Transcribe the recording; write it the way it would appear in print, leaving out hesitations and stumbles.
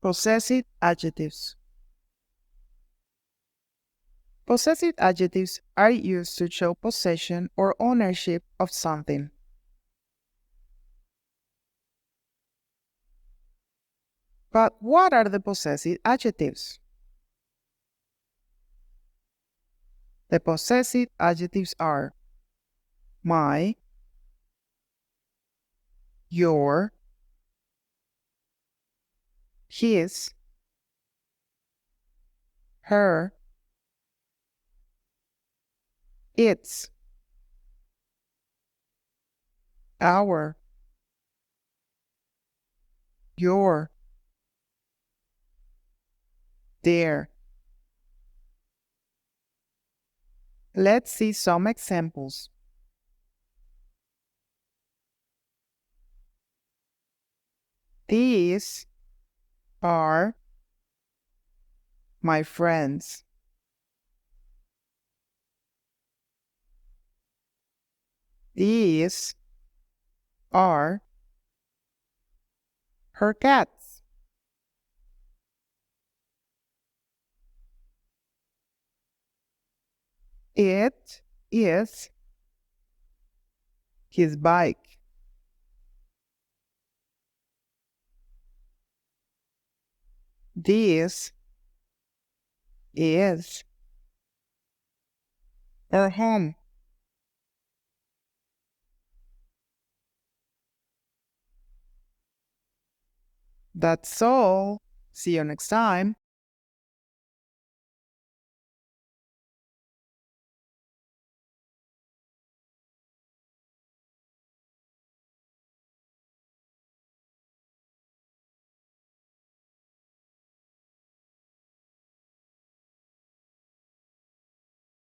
Possessive adjectives. Possessive adjectives are used to show possession or ownership of something. But what are the possessive adjectives? The possessive adjectives are my, your, his, her, its, our, your, their. Let's see some examples. These are my friends. These are her cats. It is his bike. This is her home. That's all. See you next time.